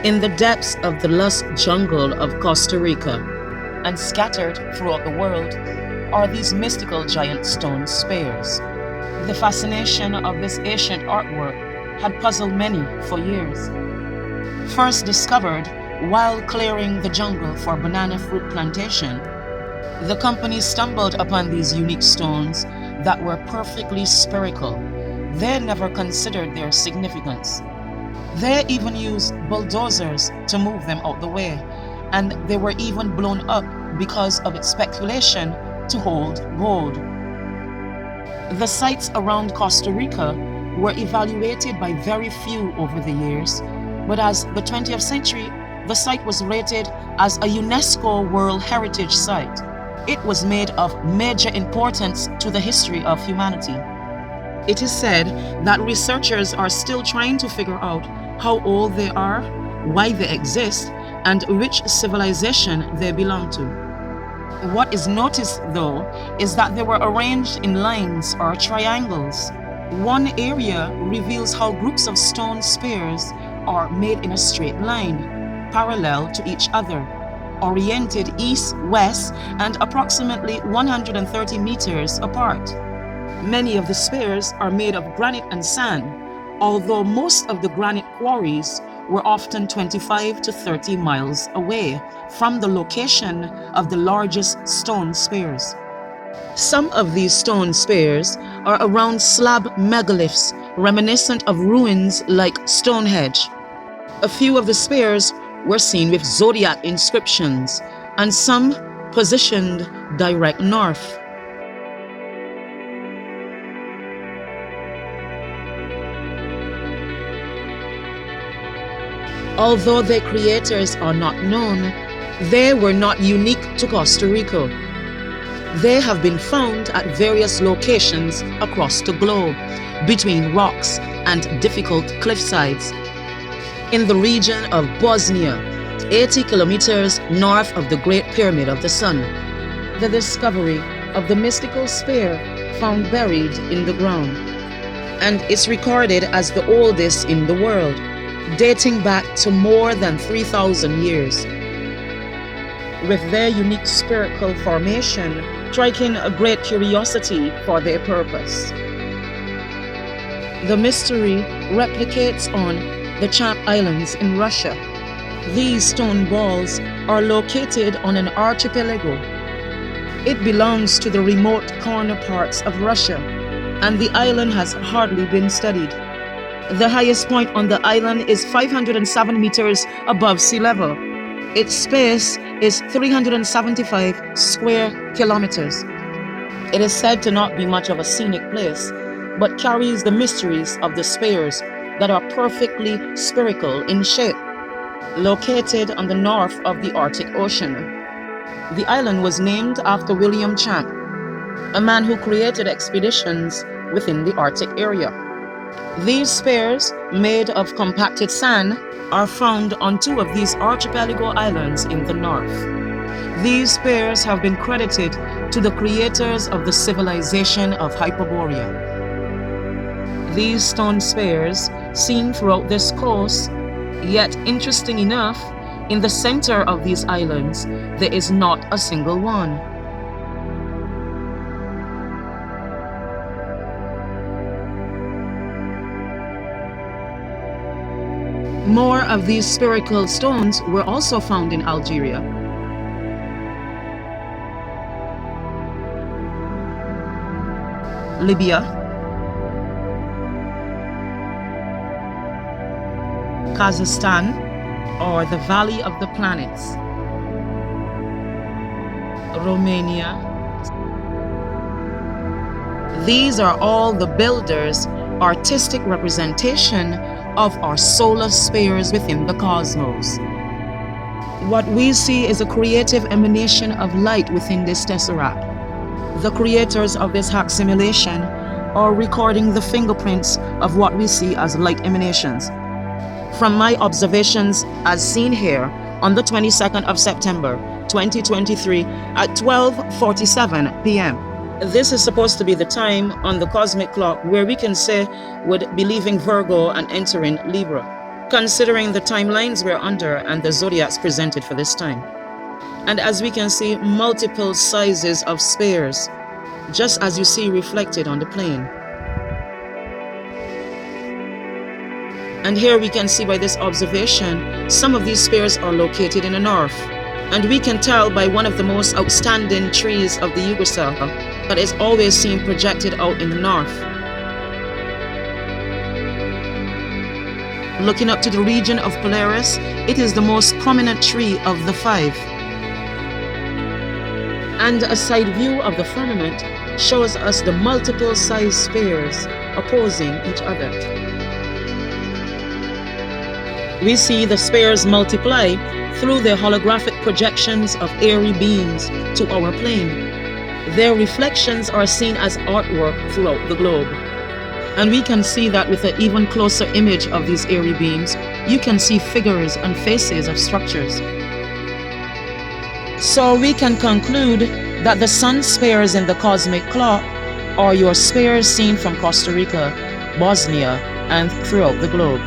In the depths of the lush jungle of Costa Rica and scattered throughout the world are these mystical giant stone spears. The fascination of this ancient artwork had puzzled many for years. First discovered while clearing the jungle for banana fruit plantation, the company stumbled upon these unique stones that were perfectly spherical. They never considered their significance. They even used bulldozers to move them out the way, and they were even blown up because of its speculation to hold gold. The sites around Costa Rica were evaluated by very few over the years, but as the 20th century, the site was rated as a UNESCO World Heritage Site. It was made of major importance to the history of humanity. It is said that researchers are still trying to figure out how old they are, why they exist, and which civilization they belong to. What is noticed, though, is that they were arranged in lines or triangles. One area reveals how groups of stone spears are made in a straight line, parallel to each other, oriented east-west and approximately 130 meters apart. Many of the spears are made of granite and sand, although most of the granite quarries were often 25 to 30 miles away from the location of the largest stone spears. Some of these stone spears are around slab megaliths reminiscent of ruins like Stonehenge. A few of the spears were seen with zodiac inscriptions, and some positioned direct north. Although their creators are not known, they were not unique to Costa Rica. They have been found at various locations across the globe, between rocks and difficult cliffsides. In the region of Bosnia, 80 kilometers north of the Great Pyramid of the Sun, the discovery of the mystical spear found buried in the ground, and is recorded as the oldest in the world, dating back to more than 3,000 years. With their unique spherical formation, striking a great curiosity for their purpose. The mystery replicates on the Champ Islands in Russia. These stone balls are located on an archipelago. It belongs to the remote corner parts of Russia, and the island has hardly been studied. The highest point on the island is 507 meters above sea level. Its space is 375 square kilometers. It is said to not be much of a scenic place, but carries the mysteries of the spears that are perfectly spherical in shape. Located on the north of the Arctic Ocean, the island was named after William Champ, a man who created expeditions within the Arctic area. These spears, made of compacted sand, are found on two of these archipelago islands in the north. These spears have been credited to the creators of the civilization of Hyperborea. These stone spears, seen throughout this coast, yet interesting enough, in the center of these islands, there is not a single one. More of these spherical stones were also found in Algeria. Libya, Kazakhstan, or the Valley of the Planets, Romania. These are all the builders' artistic representation of our solar spheres within the cosmos. What we see is a creative emanation of light within this tesseract. The creators of this hack simulation are recording the fingerprints of what we see as light emanations. From my observations as seen here on the 22nd of September 2023 at 12:47 p.m. This is supposed to be the time on the cosmic clock where we can say would be leaving Virgo and entering Libra. considering the timelines we're under and the zodiacs presented for this time. And as we can see, multiple sizes of spheres, just as you see reflected on the plane. And here we can see by this observation, some of these spheres are located in the north. And we can tell by one of the most outstanding trees of the Yugoslavia that is always seen projected out in the north. Looking up to the region of Polaris, it is the most prominent tree of the 5. And a side view of the firmament shows us the multiple size spheres opposing each other. We see the spheres multiply through their holographic projections of airy beams to our plane. Their reflections are seen as artwork throughout the globe. And we can see that with an even closer image of these airy beams, you can see figures and faces of structures. So we can conclude that the sun spheres in the cosmic clock are your spheres seen from Costa Rica, Bosnia, and throughout the globe.